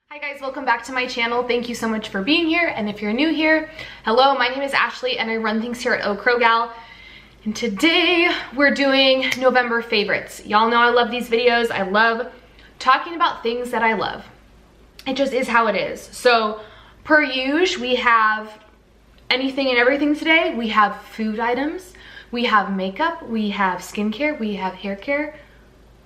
Hi guys, welcome back to my channel. Thank you so much for being here. And if you're new here, hello, my name is Ashley and I run things here at Crow Gal. And today we're doing November favorites. Y'all know I love these videos. I love talking about things that I love. It just is how it is. So per usual, we have anything and everything today. We have food items, we have makeup, we have skincare, we have hair care,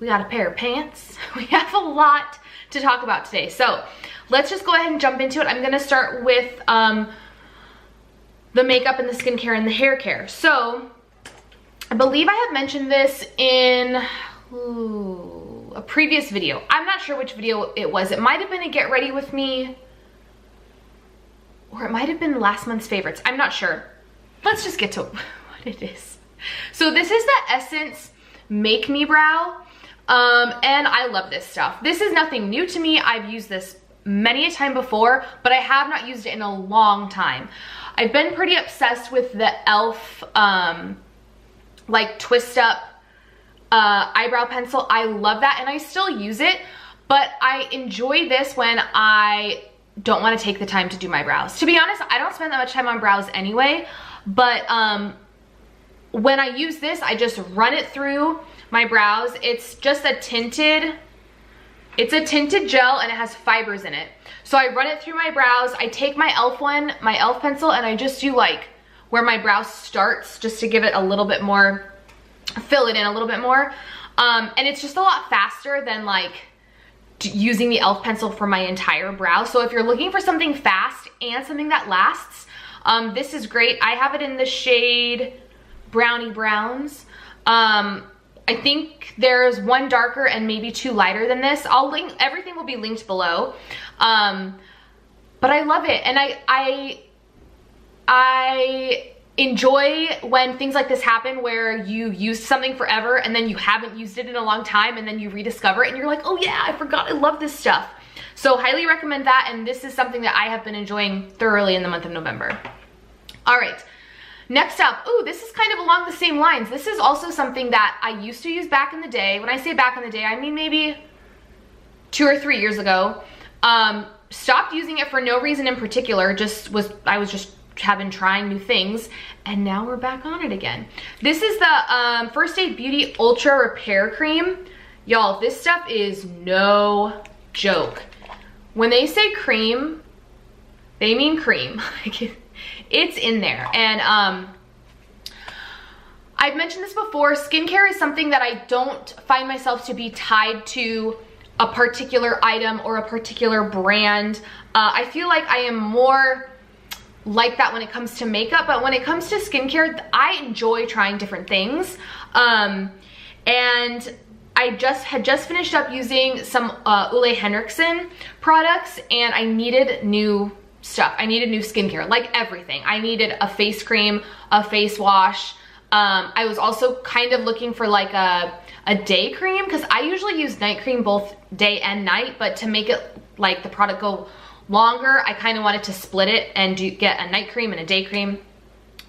we got a pair of pants. We have a lot to talk about today. So let's just go ahead and jump into it. I'm gonna start with the makeup and the skincare and the hair care. So I believe I have mentioned this in a previous video. I'm not sure which video it was. It might have been a get ready with me, or it might have been last month's favorites. I'm not sure. Let's just get to what it is. So this is the Essence Make Me Brow. And I love this stuff. This is nothing new to me. I've used this many a time before, but I have not used it in a long time. I've been pretty obsessed with the e.l.f. Like twist up eyebrow pencil. I love that and I still use it, but I enjoy this when I don't want to take the time to do my brows. To be honest, I don't spend that much time on brows anyway, but when I use this, I just run it through my brows. It's just a tinted, it's a tinted gel and it has fibers in it. So I run it through my brows. I take my e.l.f. one, my e.l.f. pencil, and I just do like where my brow starts, just to give it a little bit more, fill it in a little bit more. And it's just a lot faster than like using the e.l.f. pencil for my entire brow. So if you're looking for something fast and something that lasts, this is great. I have it in the shade Brownie Browns. I think there's one darker and maybe two lighter than this. I'll link, everything will be linked below. But I love it. And I enjoy when things like this happen where you used something forever and then you haven't used it in a long time and then you rediscover it and you're like, oh yeah, I forgot I love this stuff. So highly recommend that. And this is something that I have been enjoying thoroughly in the month of November. All right. Next up, ooh, this is kind of along the same lines. This is also something that I used to use back in the day. When I say back in the day, I mean maybe 2 or 3 years ago. Stopped using it for no reason in particular. I was just trying new things, and now we're back on it again. This is the First Aid Beauty Ultra Repair Cream. Y'all, this stuff is no joke. When they say cream, they mean cream. It's in there. And I've mentioned this before, skincare is something that I don't find myself to be tied to a particular item or a particular brand. I feel like I am more like that when it comes to makeup, but when it comes to skincare, I enjoy trying different things. And I had just finished up using some Ole Henriksen products, and I needed new stuff. I needed new skincare, like everything. I needed a face cream, a face wash. I was also kind of looking for like a day cream, because I usually use night cream both day and night, but to make it like the product go longer, I kind of wanted to split it and get a night cream and a day cream.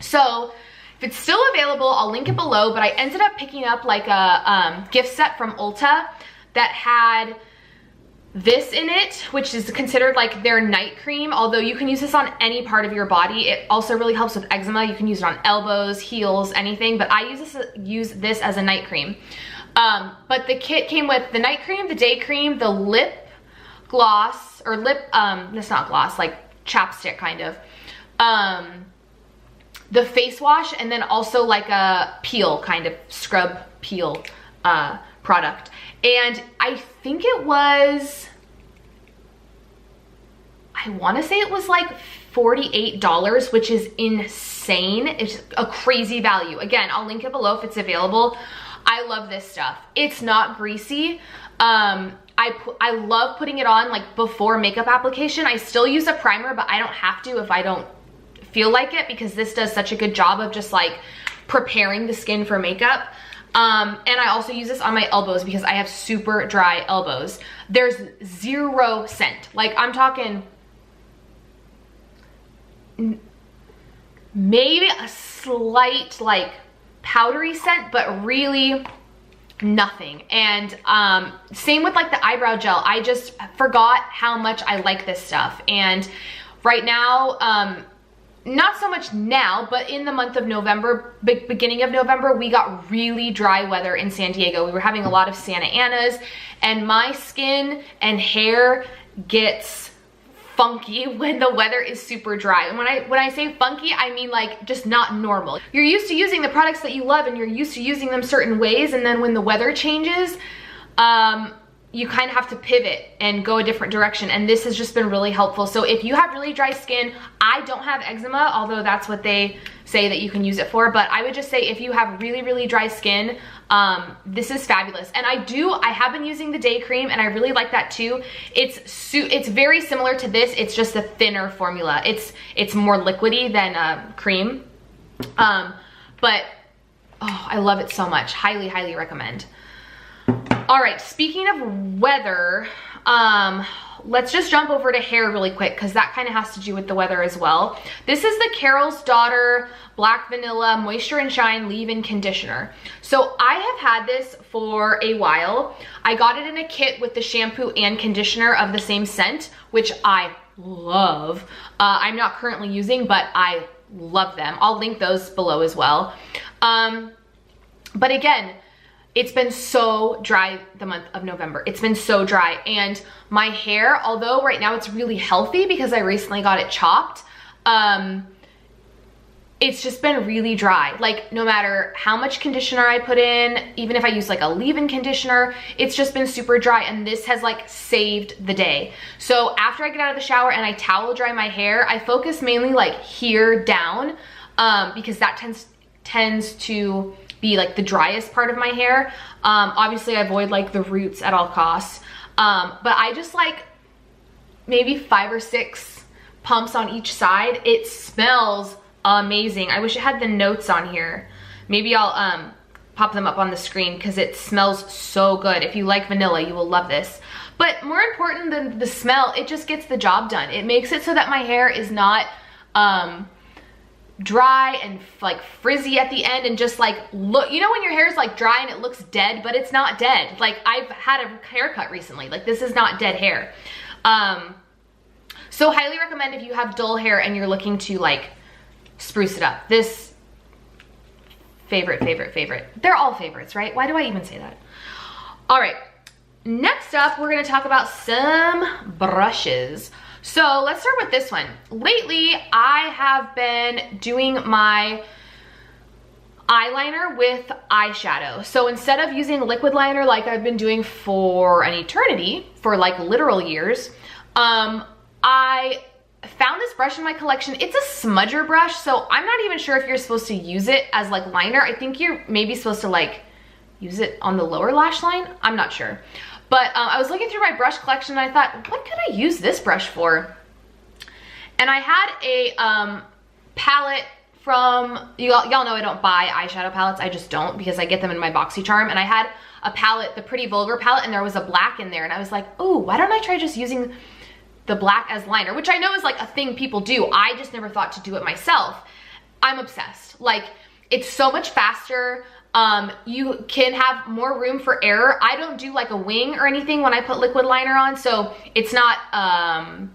So if it's still available, I'll link it below, but I ended up picking up like a gift set from Ulta that had this in it, which is considered like their night cream, although you can use this on any part of your body. It also really helps with eczema. You can use it on elbows, heels, anything, but I use this as a night cream. But the kit came with the night cream, the day cream, the lip gloss, or lip, that's not gloss, like chapstick kind of, the face wash, and then also like a peel, kind of scrub peel product. And I think it was, I want to say it was like $48, which is insane. It's a crazy value. Again, I'll link it below if it's available. I love this stuff. It's not greasy. I love putting it on like before makeup application. I still use a primer, but I don't have to if I don't feel like it, because this does such a good job of just like preparing the skin for makeup. And I also use this on my elbows because I have super dry elbows. There's 0 scent. Like I'm talking maybe a slight like powdery scent, but really nothing. And same with like the eyebrow gel. I just forgot how much I like this stuff. And right now, not so much now, but in the month of November, beginning of November, we got really dry weather in San Diego. We were having a lot of Santa Anas, and my skin and hair gets funky when the weather is super dry. And when I say funky, I mean like just not normal. You're used to using the products that you love and you're used to using them certain ways, and then when the weather changes, you kind of have to pivot and go a different direction, and this has just been really helpful. So if you have really dry skin, I don't have eczema, although that's what they say that you can use it for, but I would just say if you have really, really dry skin, this is fabulous. And I have been using the day cream, and I really like that too. It's very similar to this, it's just a thinner formula. It's more liquidy than cream, but oh, I love it so much. Highly, highly recommend. All right, speaking of weather, let's just jump over to hair really quick because that kind of has to do with the weather as well. This is the Carol's Daughter Black Vanilla Moisture and Shine Leave-In Conditioner. So I have had this for a while. I got it in a kit with the shampoo and conditioner of the same scent, which I love. I'm not currently using, but I love them. I'll link those below as well. But again, it's been so dry the month of November. It's been so dry, and my hair, although right now it's really healthy because I recently got it chopped, it's just been really dry. Like no matter how much conditioner I put in, even if I use like a leave-in conditioner, it's just been super dry, and this has like saved the day. So after I get out of the shower and I towel dry my hair, I focus mainly like here down, because that tends to be like the driest part of my hair. Obviously I avoid like the roots at all costs, but I just like maybe 5 or 6 pumps on each side. It smells amazing. I wish it had the notes on here. Maybe I'll pop them up on the screen because it smells so good. If you like vanilla, you will love this. But more important than the smell, it just gets the job done. It makes it so that my hair is not dry and like frizzy at the end, and just like look, you know when your hair is like dry and it looks dead, but it's not dead. Like I've had a haircut recently, like this is not dead hair. So highly recommend if you have dull hair and you're looking to like spruce it up. This favorite. They're all favorites, right? Why do I even say that? All right, next up we're gonna talk about some brushes. So let's start with this one. Lately, I have been doing my eyeliner with eyeshadow. So instead of using liquid liner like I've been doing for an eternity, for like literal years, I found this brush in my collection. It's a smudger brush, so I'm not even sure if you're supposed to use it as like liner. I think you're maybe supposed to like use it on the lower lash line. I'm not sure. But I was looking through my brush collection and I thought, what could I use this brush for? And I had a palette from, y'all know I don't buy eyeshadow palettes, I just don't, because I get them in my BoxyCharm. And I had a palette, the Pretty Vulgar palette, and there was a black in there. And I was like, oh, why don't I try just using the black as liner? Which I know is like a thing people do. I just never thought to do it myself. I'm obsessed. Like, it's so much faster. You can have more room for error. I don't do like a wing or anything when I put liquid liner on, so it's not, I'm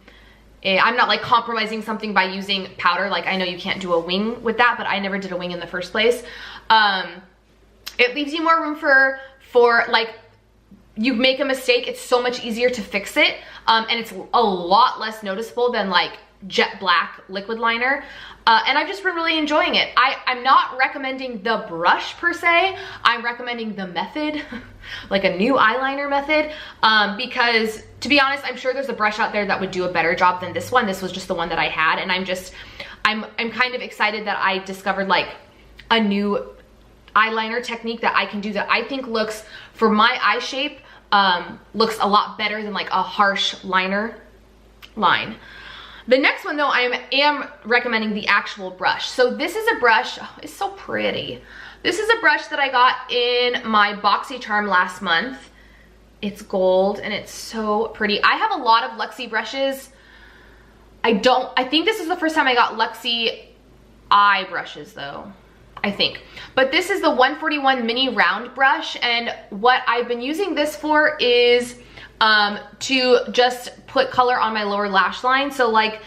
not like compromising something by using powder. Like I know you can't do a wing with that, but I never did a wing in the first place. It leaves you more room for like, you make a mistake, it's so much easier to fix it, and it's a lot less noticeable than like jet black liquid liner. And I've just been really enjoying it. I'm not recommending the brush per se, I'm recommending the method, like a new eyeliner method, because to be honest, I'm sure there's a brush out there that would do a better job than this one. This was just the one that I had, and I'm kind of excited that I discovered like a new eyeliner technique that I can do that I think looks, for my eye shape, looks a lot better than like a harsh liner line. The next one though, I am recommending the actual brush. So this is a brush, oh, it's so pretty. This is a brush that I got in my BoxyCharm last month. It's gold and it's so pretty. I have a lot of Luxie brushes. I think this is the first time I got Luxie eye brushes though. I think. But this is the 141 mini round brush, and what I've been using this for is to just put color on my lower lash line. So like,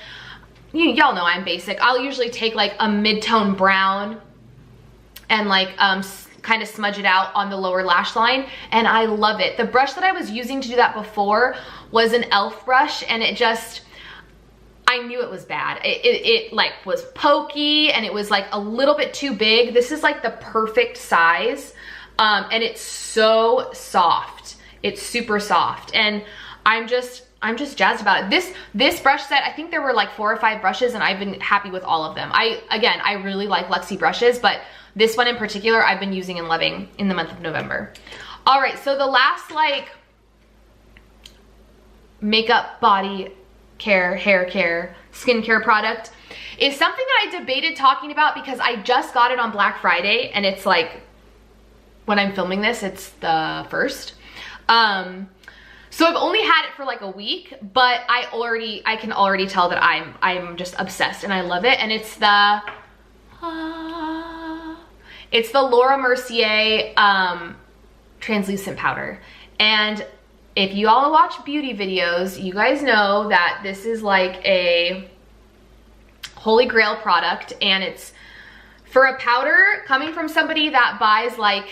y'all know I'm basic. I'll usually take like a mid-tone brown and like kind of smudge it out on the lower lash line, and I love it. The brush that I was using to do that before was an e.l.f. brush, and it just, I knew it was bad. It like was pokey, and it was like a little bit too big. This is like the perfect size, and it's so soft. It's super soft, and I'm just jazzed about it. This brush set, I think there were like 4 or 5 brushes, and I've been happy with all of them. Again, I really like Luxie brushes, but this one in particular I've been using and loving in the month of November. All right, so the last like makeup, body care, hair care, skincare product is something that I debated talking about because I just got it on Black Friday, and it's like, when I'm filming this, it's the 1st. So I've only had it for like a week, but I can already tell that I'm just obsessed and I love it. And it's the Laura Mercier translucent powder. And if you all watch beauty videos, you guys know that this is like a holy grail product, and it's for a powder coming from somebody that buys like,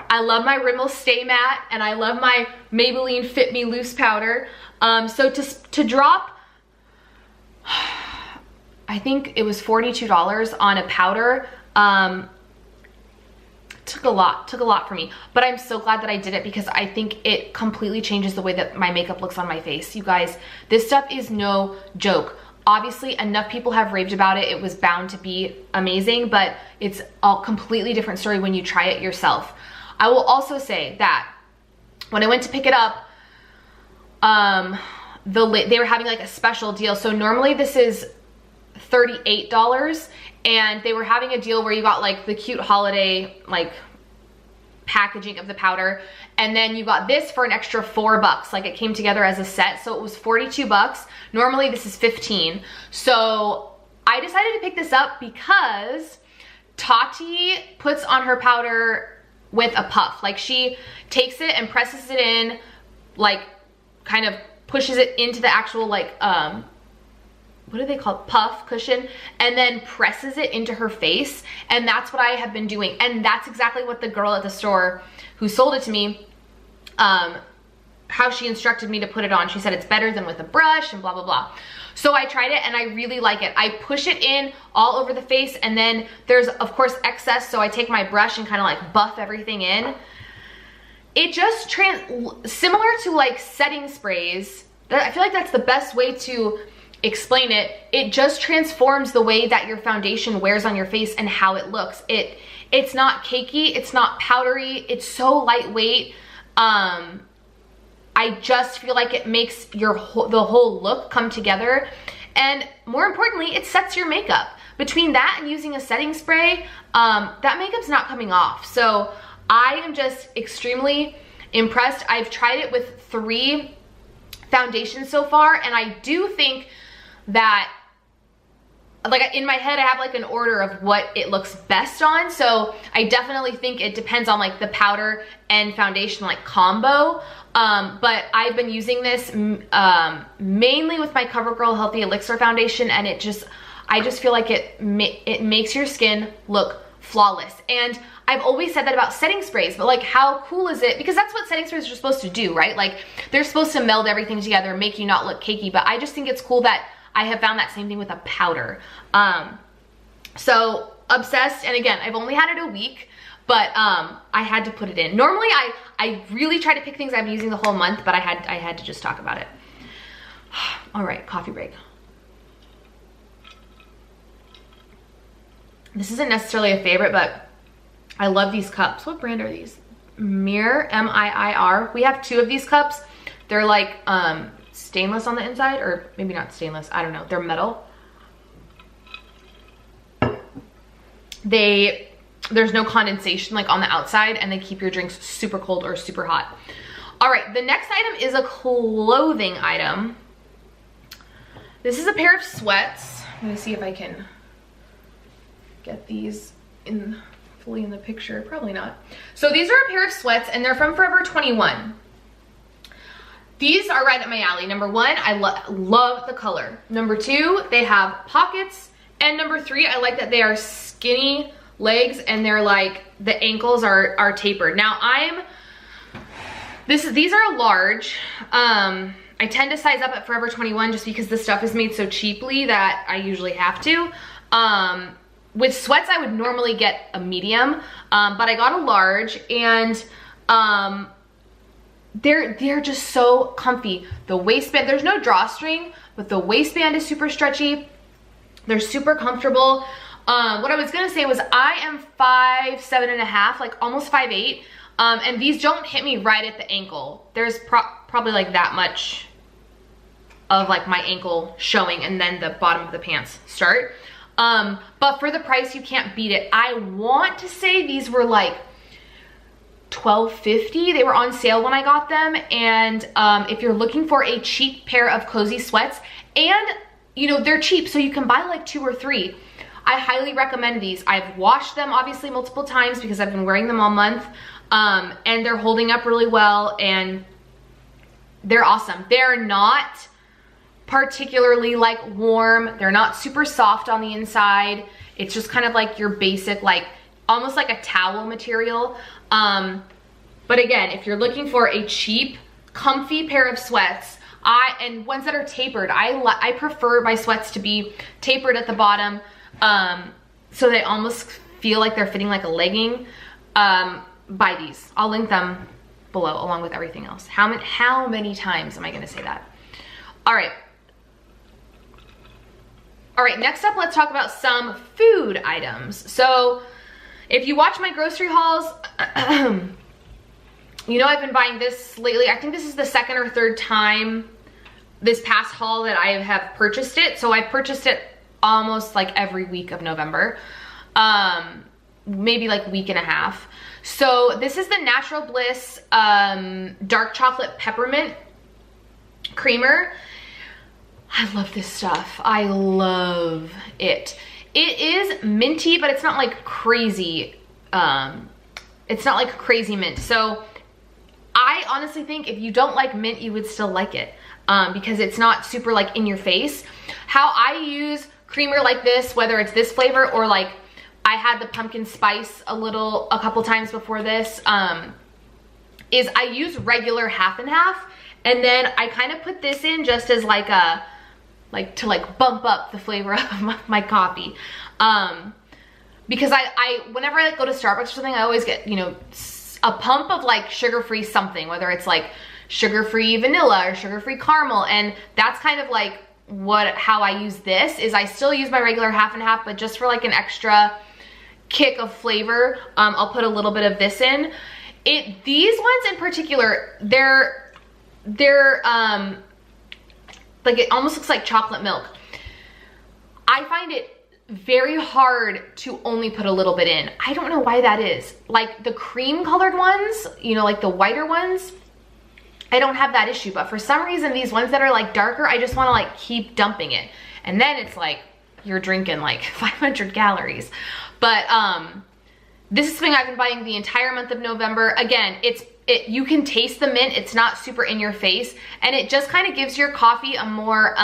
I love my Rimmel Stay Matte and I love my Maybelline Fit Me Loose powder. So to drop, I think it was $42 on a powder, took a lot for me, but I'm so glad that I did it because I think it completely changes the way that my makeup looks on my face. You guys, this stuff is no joke. Obviously, enough people have raved about it. It was bound to be amazing, but it's a completely different story when you try it yourself. I will also say that when I went to pick it up, they were having like a special deal. So normally this is $38, and they were having a deal where you got like the cute holiday like packaging of the powder, and then you got this for an extra $4. Like it came together as a set, so it was $42. Normally this is $15. So I decided to pick this up because Tati puts on her powder with a puff. Like she takes it and presses it in, like kind of pushes it into the actual like what do they call it? Puff cushion, and then presses it into her face. And that's what I have been doing, and that's exactly what the girl at the store who sold it to me, how she instructed me to put it on. She said it's better than with a brush and blah blah blah. So I tried it and I really like it. I push it in all over the face, and then there's of course excess, so I take my brush and kind of like buff everything in. It just similar to like setting sprays. I feel like that's the best way to explain it. It just transforms the way that your foundation wears on your face and how it looks. It's not cakey, it's not powdery, it's so lightweight. I just feel like it makes the whole look come together, and more importantly, it sets your makeup. Between that and using a setting spray, that makeup's not coming off. So I am just extremely impressed. I've tried it with 3 foundations so far, and I do think that, like in my head, I have like an order of what it looks best on. So I definitely think it depends on like the powder and foundation like combo. But I've been using this mainly with my CoverGirl Healthy Elixir foundation, and I just feel like it makes your skin look flawless. And I've always said that about setting sprays, but like how cool is it? Because that's what setting sprays are supposed to do, right? Like they're supposed to meld everything together, make you not look cakey, but I just think it's cool that I have found that same thing with a powder. So obsessed, and again, I've only had it a week, but I had to put it in. Normally I really try to pick things I've been using the whole month, but I had to just talk about it. All right, coffee break. This isn't necessarily a favorite, but I love these cups. What brand are these? Mirror, M-I-I-R. We have 2 of these cups. They're like stainless on the inside, or maybe not stainless, I don't know. They're metal. There's no condensation like on the outside, and they keep your drinks super cold or super hot. All right, the next item is a clothing item. This is a pair of sweats. Let me see if I can get these in fully in the picture, probably not. So these are a pair of sweats and they're from Forever 21. These are right up my alley. Number one, I love the color. Number two, they have pockets. And number three, I like that they are skinny legs and they're like, the ankles are tapered. Now these are a large. I tend to size up at Forever 21 just because the stuff is made so cheaply that I usually have to. With sweats, I would normally get a medium, but I got a large, and they're just so comfy. The waistband, there's no drawstring, but the waistband is super stretchy. They're super comfortable. What I was gonna say was I am 5'7.5", like almost 5'8", and these don't hit me right at the ankle. There's probably like that much of like my ankle showing, and then the bottom of the pants start. But for the price, you can't beat it. I want to say these were like $12.50. They were on sale when I got them. And if you're looking for a cheap pair of cozy sweats, and you know, they're cheap, so you can buy like 2 or 3. I highly recommend these. I've washed them obviously multiple times because I've been wearing them all month. And they're holding up really well, and they're awesome. They're not particularly like warm. They're not super soft on the inside. It's just kind of like your basic, like almost like a towel material. But again, if you're looking for a cheap, comfy pair of sweats, and ones that are tapered, I prefer my sweats to be tapered at the bottom, so they almost feel like they're fitting like a legging. Buy these. I'll link them below along with everything else. How many times am I gonna say that? All right, next up, let's talk about some food items. So if you watch my grocery hauls, you know I've been buying this lately. I think this is the second or third time this past haul that I have purchased it. So I purchased it almost like every week of November, maybe like week and a half. So this is the Natural Bliss dark chocolate peppermint creamer. I love this stuff. I love it. It is minty, but it's not like crazy. It's not like crazy mint. So I honestly think if you don't like mint, you would still like it, because it's not super like in your face. How I use creamer like this, whether it's this flavor or like I had the pumpkin spice a couple times before this, is I use regular half and half, and then I kind of put this in just as like to bump up the flavor of my coffee. Because whenever I go to Starbucks or something, I always get, you know, a pump of like sugar-free something, whether it's like sugar-free vanilla or sugar-free caramel, and that's kind of like how I use this. Is I still use my regular half and half, but just for like an extra kick of flavor, I'll put a little bit of this in. These ones in particular, they're like, it almost looks like chocolate milk. I find it very hard to only put a little bit in. I don't know why that is. Like the cream colored ones, you know, like the whiter ones, I don't have that issue, but for some reason these ones that are like darker, I just want to like keep dumping it, and then it's like you're drinking like 500 calories. But this is something I've been buying the entire month of November. Again, you can taste the mint. It's not super in your face, and it just kind of gives your coffee a more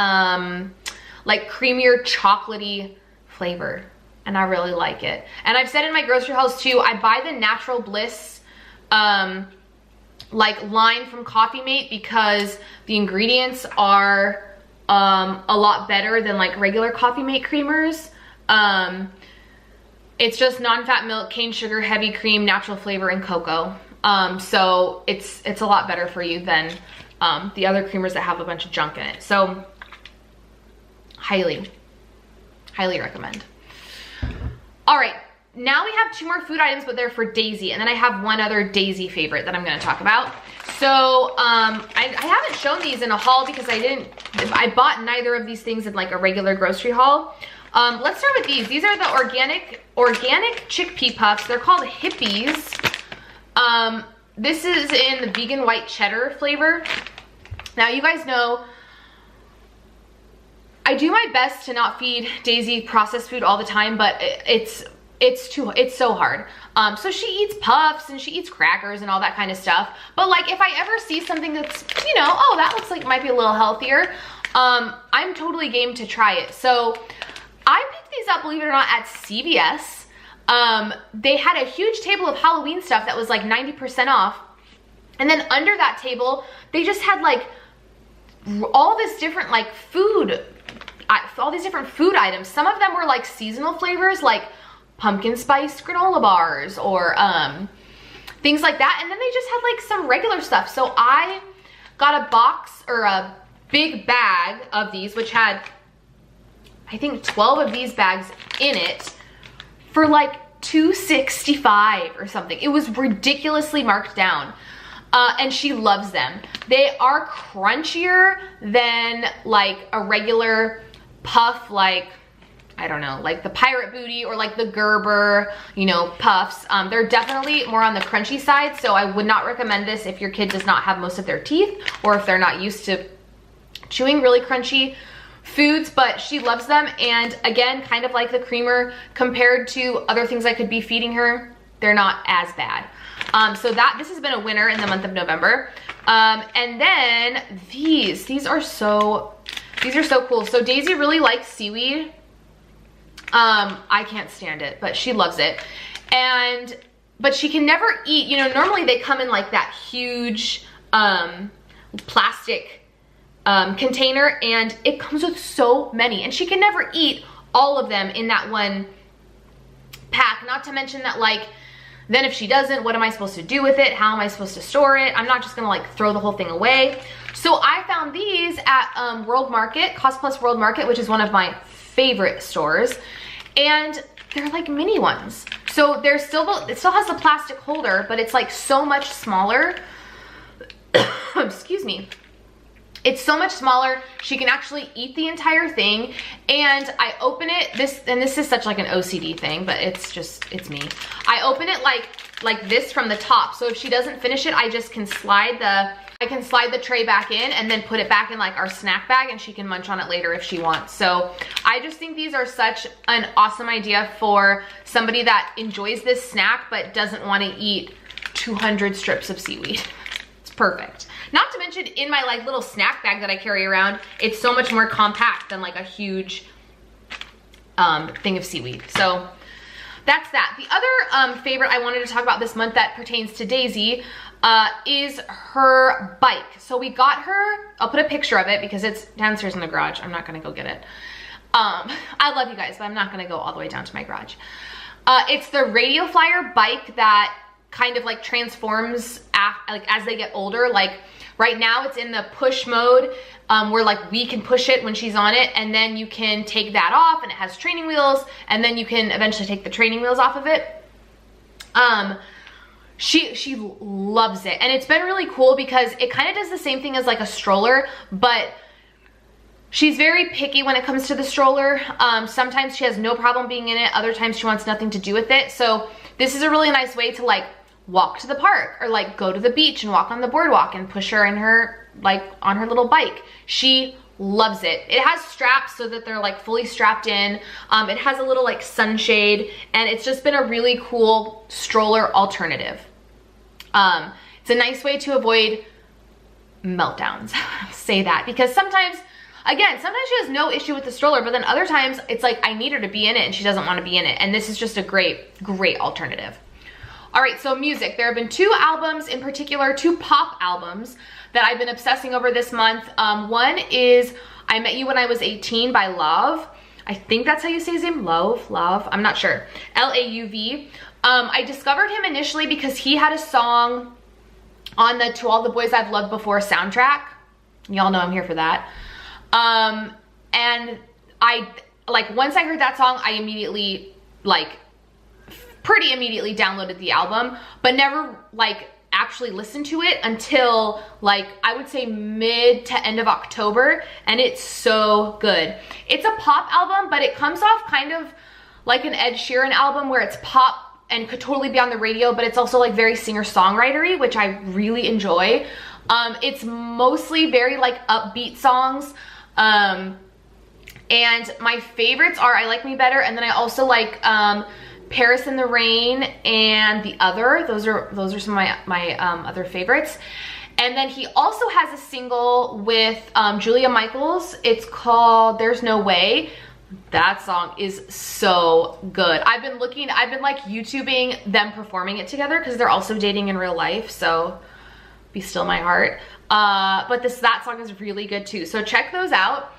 like creamier, chocolatey flavor, and I really like it. And I've said in my grocery hauls too, I buy the Natural Bliss like line from Coffee Mate because the ingredients are a lot better than like regular Coffee Mate creamers. It's just non-fat milk, cane sugar, heavy cream, natural flavor, and cocoa. So it's a lot better for you than the other creamers that have a bunch of junk in it. So highly recommend. All right, now we have 2 more food items, but they're for Daisy, and then I have one other Daisy favorite that I'm gonna talk about. So I haven't shown these in a haul because I bought neither of these things in like a regular grocery haul. Let's start with these. These are the organic chickpea puffs. They're called Hippies. This is in the vegan white cheddar flavor. Now you guys know I do my best to not feed Daisy processed food all the time, but it's so hard. So she eats puffs and she eats crackers and all that kind of stuff. But like if I ever see something that's, you know, oh, that looks like it might be a little healthier, I'm totally game to try it. So I picked these up, believe it or not, at CVS. They had a huge table of Halloween stuff that was like 90% off. And then under that table, they just had like all this different like food, all these different food items. Some of them were like seasonal flavors, like pumpkin spice granola bars or things like that. And then they just had like some regular stuff. So I got a box or a big bag of these, which had, I think 12 of these bags in it for like $2.65 or something. It was ridiculously marked down. And she loves them. They are crunchier than like a regular puff, like, I don't know, like the Pirate Booty or like the Gerber, you know, puffs. They're definitely more on the crunchy side, so I would not recommend this if your kid does not have most of their teeth or if they're not used to chewing really crunchy foods, but she loves them. And again, kind of like the creamer, compared to other things I could be feeding her, they're not as bad. So this has been a winner in the month of November. And then these are so cool. So Daisy really likes seaweed. I can't stand it, but she loves it. But she can never eat, you know, normally they come in like that huge, plastic, container, and it comes with so many, and she can never eat all of them in that one pack. Not to mention that, like, then if she doesn't, what am I supposed to do with it? How am I supposed to store it? I'm not just gonna like throw the whole thing away. So I found these at World Market, Cost Plus World Market, which is one of my favorite stores. And they're like mini ones. So it still has the plastic holder, but it's like so much smaller. Excuse me. It's so much smaller. She can actually eat the entire thing. And I open it, this is such like an OCD thing, but it's me. I open it like this from the top. So if she doesn't finish it, I just can slide the tray back in and then put it back in like our snack bag, and she can munch on it later if she wants. So I just think these are such an awesome idea for somebody that enjoys this snack but doesn't want to eat 200 strips of seaweed. It's perfect. Not to mention, in my like little snack bag that I carry around, it's so much more compact than like a huge thing of seaweed. So that's that. The other favorite I wanted to talk about this month that pertains to Daisy is her bike. So we got her, I'll put a picture of it because it's downstairs in the garage. I'm not gonna go get it. I love you guys, but I'm not gonna go all the way down to my garage. It's the Radio Flyer bike that kind of like transforms as they get older. Like right now it's in the push mode, where like we can push it when she's on it, and then you can take that off and it has training wheels, and then you can eventually take the training wheels off of it. She loves it, and it's been really cool because it kind of does the same thing as like a stroller, but she's very picky when it comes to the stroller. Sometimes she has no problem being in it, other times she wants nothing to do with it. So this is a really nice way to like walk to the park or like go to the beach and walk on the boardwalk and push her in her, like on her little bike. She loves it. It has straps so that they're like fully strapped in. It has a little like sunshade, and it's just been a really cool stroller alternative. It's a nice way to avoid meltdowns. I'll say that because sometimes she has no issue with the stroller, but then other times it's like I need her to be in it and she doesn't want to be in it, and this is just a great alternative. All right, so music. There have been two albums in particular, two pop albums that I've been obsessing over this month. One is I Met You When I Was 18 by Lauv. I think that's how you say his name, Lauv, I'm not sure. L-A-U-V. I discovered him initially because he had a song on the To All the Boys I've Loved Before soundtrack. Y'all know I'm here for that. And once I heard that song, I immediately, pretty immediately downloaded the album, but never actually listened to it until I would say mid to end of October, and it's so good. It's a pop album, but it comes off kind of like an Ed Sheeran album where it's pop and could totally be on the radio, but it's also like very singer-songwritery, which I really enjoy. It's mostly very upbeat songs. And my favorites are I Like Me Better, and then I also like Paris in the Rain and The Other. Those are some of my other favorites. And then he also has a single with Julia Michaels. It's called There's No Way. That song is so good. I've been like YouTubing them performing it together because they're also dating in real life, so Be Still My Heart. But that song is really good too. So check those out.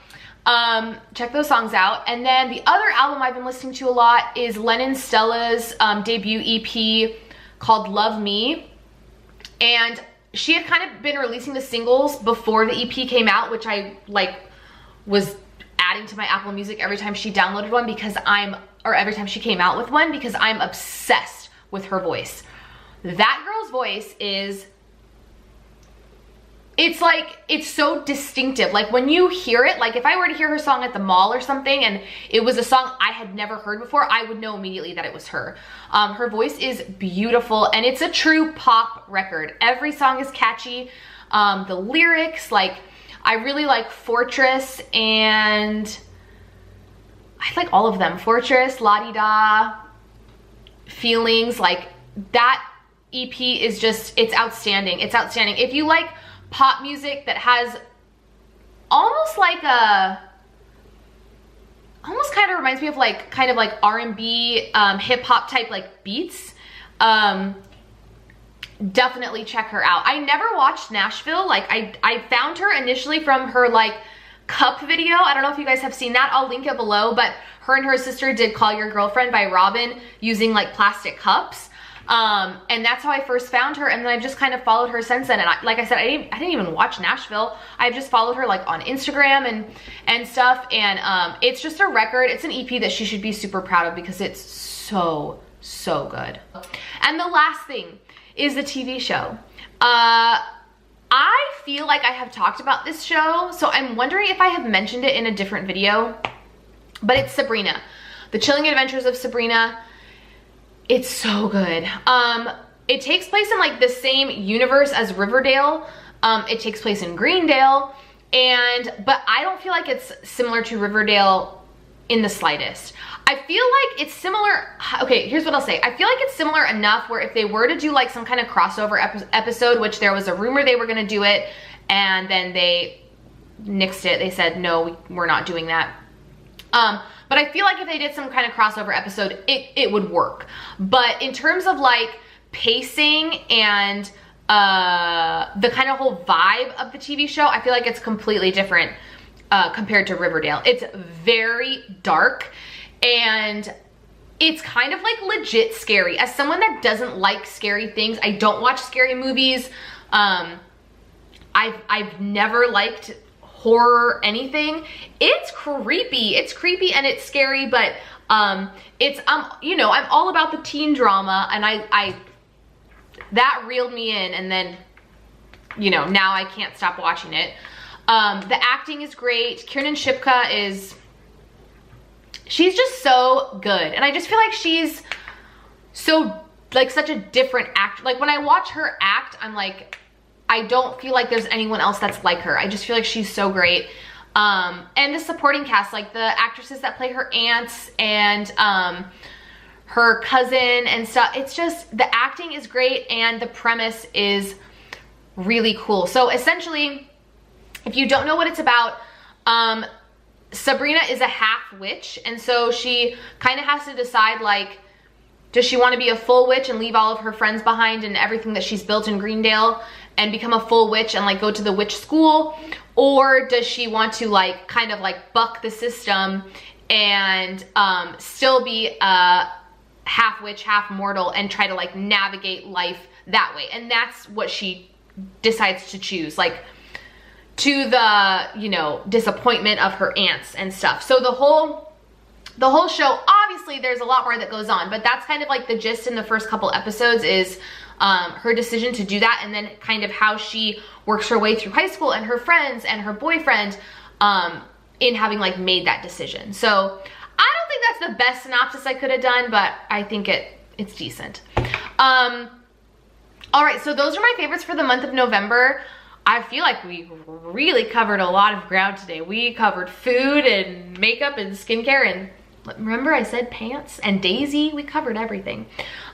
Check those songs out. And then the other album I've been listening to a lot is Lennon Stella's debut EP called Love Me. And she had kind of been releasing the singles before the EP came out, which I like was adding to my Apple Music every time she downloaded one because every time she came out with one, because I'm obsessed with her voice. That girl's voice is, it's so distinctive. Like when you hear it, like if I were to hear her song at the mall or something and it was a song I had never heard before, I would know immediately that it was her. Her voice is beautiful and it's a true pop record. Every song is catchy. The lyrics, like I really like Fortress, and I like all of them. Fortress, La Di Da, Feelings, like that EP is just, it's outstanding. It's outstanding. If you like pop music that has almost like almost kind of reminds me of like kind of like R&B, hip hop type like beats, definitely check her out. I never watched Nashville. Like I found her initially from her like cup video. I don't know if you guys have seen that. I'll link it below, but her and her sister did Call Your Girlfriend by Robin using like plastic cups. And that's how I first found her, and then I've just kind of followed her since then. And like I said, I didn't even watch Nashville. I've just followed her like on Instagram and stuff. And it's just a record. It's an EP that she should be super proud of because it's so good. And the last thing is the TV show. I feel like I have talked about this show, so I'm wondering if I have mentioned it in a different video, but it's Sabrina. The Chilling Adventures of Sabrina. It's so good. It takes place in like the same universe as Riverdale. It takes place in Greendale, but I don't feel like it's similar to Riverdale in the slightest. I feel like it's similar. Okay, here's what I'll say. I feel like it's similar enough where if they were to do like some kind of crossover episode, which there was a rumor they were gonna do it, and then they nixed it. They said, no, we're not doing that. But I feel like if they did some kind of crossover episode, it would work. But in terms of like pacing and the kind of whole vibe of the TV show, I feel like it's completely different compared to Riverdale. It's very dark and it's kind of like legit scary. As someone that doesn't like scary things, I don't watch scary movies. I've never liked horror anything. It's creepy and it's scary, but it's you know, I'm all about the teen drama, and I that reeled me in, and then you know, now I can't stop watching it. The acting is great. Kiernan Shipka she's just so good, and I just feel like she's so like such a different actor. Like when I watch her act, I'm like, I don't feel like there's anyone else that's like her. I just feel like she's so great. And the supporting cast, like the actresses that play her aunts and her cousin and stuff, it's just, the acting is great and the premise is really cool. So essentially, if you don't know what it's about, Sabrina is a half witch, and so she kind of has to decide, like, does she want to be a full witch and leave all of her friends behind and everything that she's built in Greendale and become a full witch and like go to the witch school? Or does she want to like kind of like buck the system and still be a half witch, half mortal and try to like navigate life that way? And that's what she decides to choose, like to the, you know, disappointment of her aunts and stuff. So the whole show, obviously there's a lot more that goes on, but that's kind of like the gist in the first couple episodes is her decision to do that, and then kind of how she works her way through high school and her friends and her boyfriend in having like made that decision. So I don't think that's the best synopsis I could have done, but I think it's decent. All right, so those are my favorites for the month of November. I feel like we really covered a lot of ground today. We covered food and makeup and skincare and Remember I said pants and Daisy, we covered everything.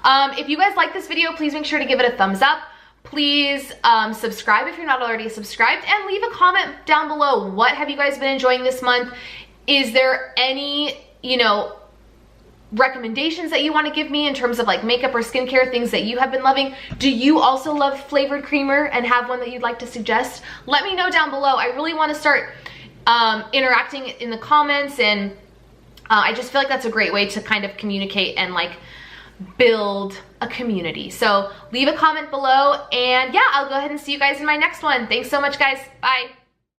If you guys like this video, please make sure to give it a thumbs up. Please subscribe if you're not already subscribed, and leave a comment down below. What have you guys been enjoying this month? Is there any, you know, recommendations that you want to give me in terms of like makeup or skincare, things that you have been loving? Do you also love flavored creamer and have one that you'd like to suggest? Let me know down below. I really want to start interacting in the comments, and I just feel like that's a great way to kind of communicate and like build a community. So leave a comment below, and yeah, I'll go ahead and see you guys in my next one. Thanks so much, guys. Bye.